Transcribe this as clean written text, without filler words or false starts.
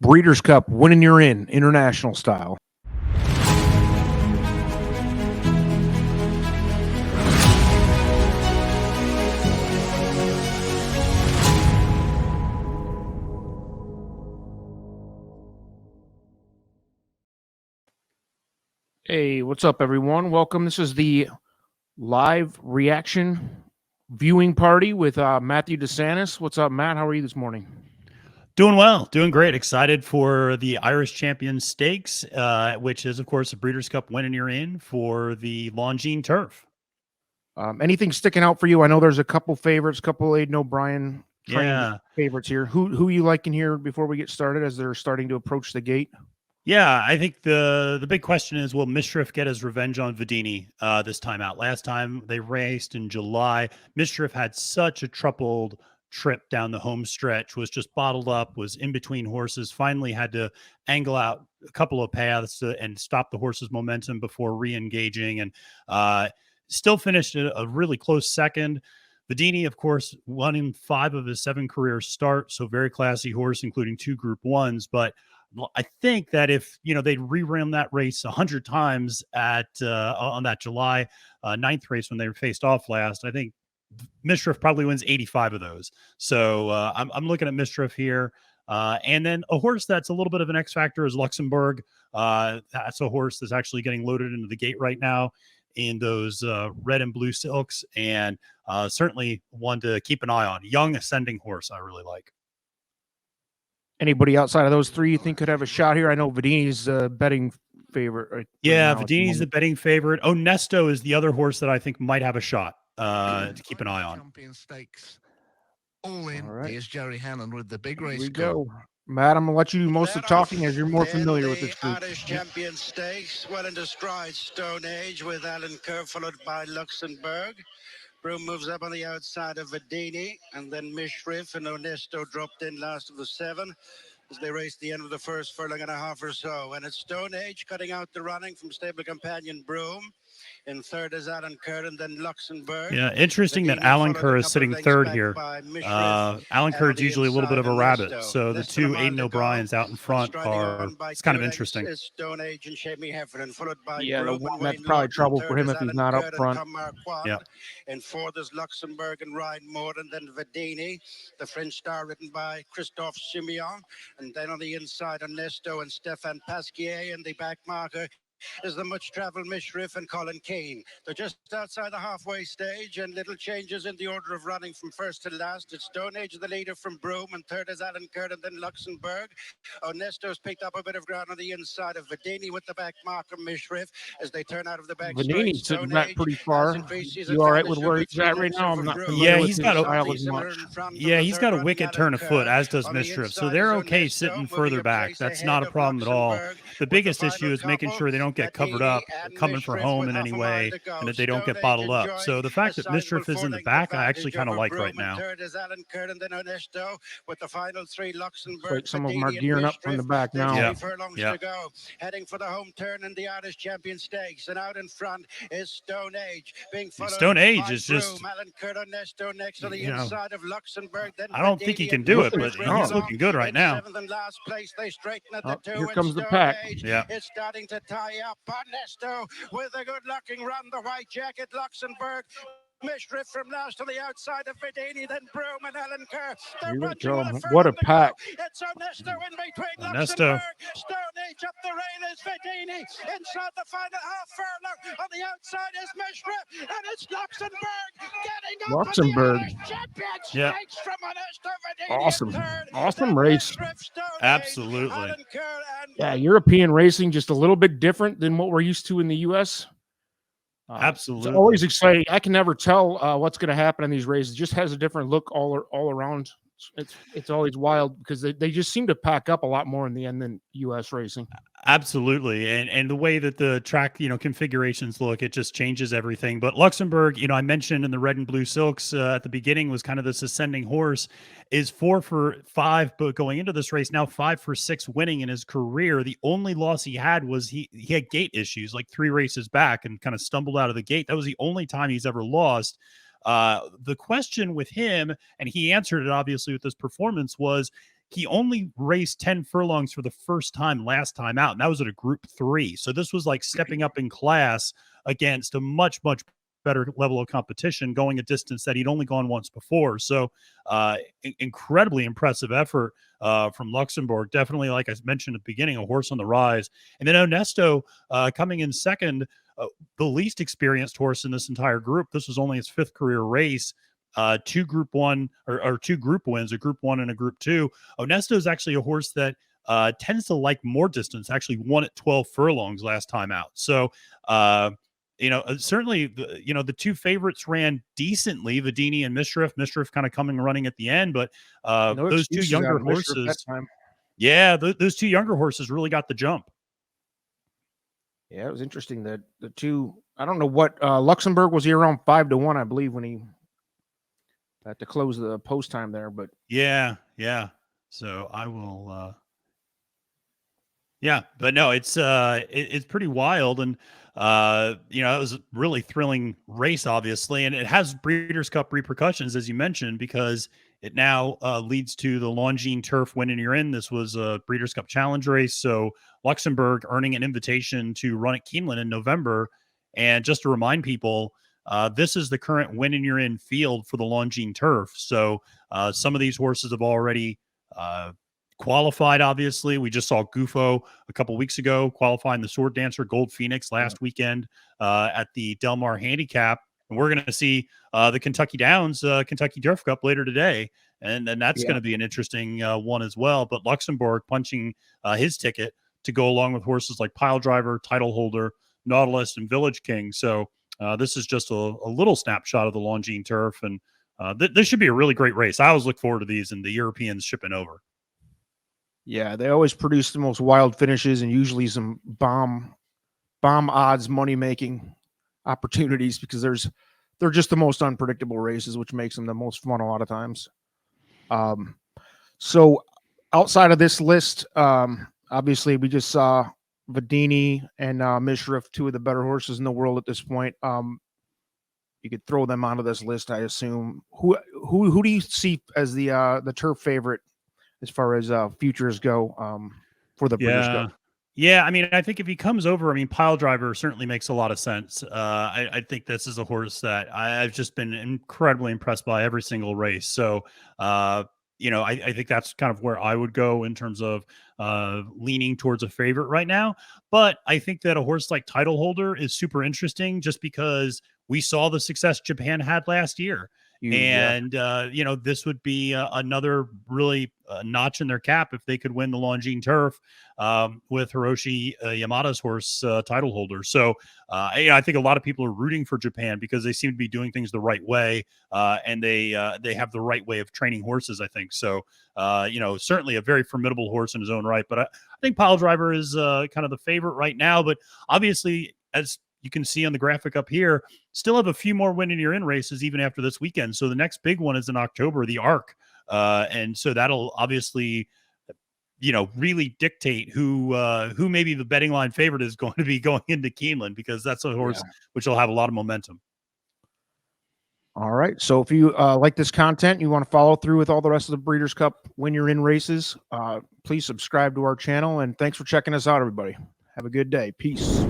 Breeders' Cup, winning you're in, international style. Hey, what's up, everyone? Welcome. This is the live reaction viewing party with Matthew DeSantis. What's up, Matt? How are you this morning? Doing well, doing great. Excited for the Irish Champion Stakes, which is, of course, the Breeders' Cup winning you're in for the Longines Turf. Anything sticking out for you? I know there's a couple favorites, couple Aidan O'Brien trained Yeah. favorites here. Who you liking here before we get started as they're starting to approach the gate? Yeah, I think the big question is, will Mischief get his revenge on Vedini this time out? Last time they raced in July, Mischief had such a troubled trip down the home stretch, was just bottled up, was in between horses, finally had to angle out a couple of paths and stop the horse's momentum before re-engaging, and still finished a really close second. Vedini, of course, won in 5 of his 7 career starts, so very classy horse, including 2 Group 1s, but I think that if they'd rerun that race 100 times at on that July 9th race when they were faced off last, I think Mischief probably wins 85 of those. So I'm looking at Mischief here. And then a horse that's a little bit of an X factor is Luxembourg. That's a horse that's actually getting loaded into the gate right now in those red and blue silks, and certainly one to keep an eye on. Young ascending horse I really like. Anybody outside of those 3 you think could have a shot here? I know Vedini's betting favorite. Right Vedini's the betting favorite. Onesto is the other horse that I think might have a shot to keep an eye on. Champion Stakes. All in. All right. Here's Jerry Hannon with the big race. Here we go. Matt, I'm going to let you do most of the talking as you're more familiar with this group. Irish Champion Stakes, well into stride, Stone Age with Alan Kerr, followed by Luxembourg. Broome moves up on the outside of Vedini, and then Mischief and Onesto dropped in last of the 7 as they raced the end of the first furlong and a half or so. And it's Stone Age cutting out the running from stable companion Broome. In third is Alan Kerr, and then Luxembourg. Yeah, interesting that Alan Kerr is sitting third here. Alan Kerr is usually a little bit of a rabbit, so the 2 Aidan O'Briens out in front it's kind of interesting. Stone Age and Shamie Heffernan, followed by that's probably trouble for him if he's not up front. Yeah. In fourth is Luxembourg and Ryan Moore, and then Vedini, the French star written by Christophe Simeon, and then on the inside Onesto and Stéphane Pasquier, and the back marker is the much-traveled Mischief and Colin Keane. They're just outside the halfway stage, and little changes in the order of running from first to last. It's Stone Age, the leader from Broome, and third is Alan Kerr, and then Luxembourg. Onesto's picked up a bit of ground on the inside of Vedini with the back marker Mischief as they turn out of the back straight. Vedini's sitting back pretty far. You all right with where he's at right now? I'm not familiar with his style as much. He's got a wicked turn of foot, as does Mischief, so they're okay sitting further back. That's not a problem at all. The biggest issue is making sure they don't get covered up coming for home in any way, and that they don't get bottled up. So the fact that Mischief is in the back, I actually kind of like right now. With the final 3, Luxembourg. Like some of them are gearing up from the back now. To go. Heading for the home turn in the Irish Champion Stakes, and out in front is Stone Age. Being followed Stone Age by is just, Alan Kerr, Onesto next on the inside of Luxembourg. Then I don't think he can do it, but he's looking good right now. Last place, they straighten at the 2. Here comes the pack. Yeah. It's starting to tie up. Onesto with a good-looking run. The white jacket, Luxembourg. Mischief from last to the outside of Vedini, then Broome and Alan Kerr. Here we go. What a pack. It's Onesto in between Onesto. Luxembourg. Stone Age up the rail is Vedini. Inside the final half furlong. On the outside is Mischief. And it's Luxembourg getting up Luxembourg. Yeah. From Onesto, Vedini Awesome. third. Awesome race. Absolutely. Yeah, European racing just a little bit different than what we're used to in the U.S. Absolutely. It's always exciting. I can never tell what's going to happen in these races. It just has a different look all around. It's always wild because they just seem to pack up a lot more in the end than U.S. racing. Absolutely. And the way that the track, configurations look, it just changes everything. But Luxembourg, I mentioned in the red and blue silks at the beginning was kind of this ascending horse, is 4 for 5, but going into this race now 5 for 6 winning in his career. The only loss he had was he had gate issues, like 3 races back, and kind of stumbled out of the gate. That was the only time he's ever lost. The question with him, and he answered it obviously with this performance, was he only raced 10 furlongs for the first time last time out, and that was at a Group 3. So this was like stepping up in class against a much, much better level of competition, going a distance that he'd only gone once before. So incredibly impressive effort from Luxembourg. Definitely, like I mentioned at the beginning, a horse on the rise. And then Onesto coming in second, the least experienced horse in this entire group. This was only his 5th career race. 2 Group 1 or 2 group wins, a Group 1 and a Group 2. Onesto is actually a horse that tends to like more distance, actually won at 12 furlongs last time out. So certainly, the 2 favorites ran decently, Vadini and Mishriff. Mishriff kind of coming running at the end, but those 2 younger horses, those 2 younger horses really got the jump. Yeah, it was interesting that the 2. I don't know what Luxembourg was, he around 5-1, I believe, when he had to close the post time there. But yeah. So I will. Yeah, but no, it's pretty wild, and it was a really thrilling race, obviously, and it has Breeders' Cup repercussions, as you mentioned, because it now leads to the Longines Turf Win and You're In. This was a Breeders' Cup Challenge race, so Luxembourg earning an invitation to run at Keeneland in November. And just to remind people, this is the current Win and You're In field for the Longines Turf. So some of these horses have already qualified. Obviously, we just saw Gufo a couple weeks ago qualifying the Sword Dancer Gold Phoenix last weekend at the Del Mar Handicap, and we're going to see the Kentucky Downs Kentucky Turf Cup later today, and that's going to be an interesting one as well. But Luxembourg punching his ticket to go along with horses like Pile Driver, Title Holder, Nautilus, and Village King. So this is just a little snapshot of the Longines Turf, and this should be a really great race. I always look forward to these, and the Europeans shipping over. Yeah, they always produce the most wild finishes and usually some bomb odds money making opportunities, because they're just the most unpredictable races, which makes them the most fun a lot of times. So outside of this list, obviously we just saw Vadini and Mishriff, 2 of the better horses in the world at this point. You could throw them onto this list, I assume. Who do you see as the turf favorite as far as futures go for the British Cup? Yeah, I mean, I think if he comes over, Pile Driver certainly makes a lot of sense. I think this is a horse that I've just been incredibly impressed by every single race. So, I think that's kind of where I would go in terms of leaning towards a favorite right now. But I think that a horse like Title Holder is super interesting just because we saw the success Japan had last year. This would be another really notch in their cap if they could win the Longines Turf with Hiroshi Yamada's horse, Title Holder. So I think a lot of people are rooting for Japan because they seem to be doing things the right way, and they have the right way of training horses, I think. So certainly a very formidable horse in his own right. But I think Pile Driver is kind of the favorite right now. But obviously, as you can see on the graphic up here, still have a few more Win and You're In races even after this weekend. So the next big one is in October, the Arc. And so that'll obviously, really dictate who maybe the betting line favorite is going to be going into Keeneland, because that's a horse which will have a lot of momentum. All right. So if you like this content, you want to follow through with all the rest of the Breeders' Cup Win You're In races, please subscribe to our channel. And thanks for checking us out, everybody. Have a good day. Peace.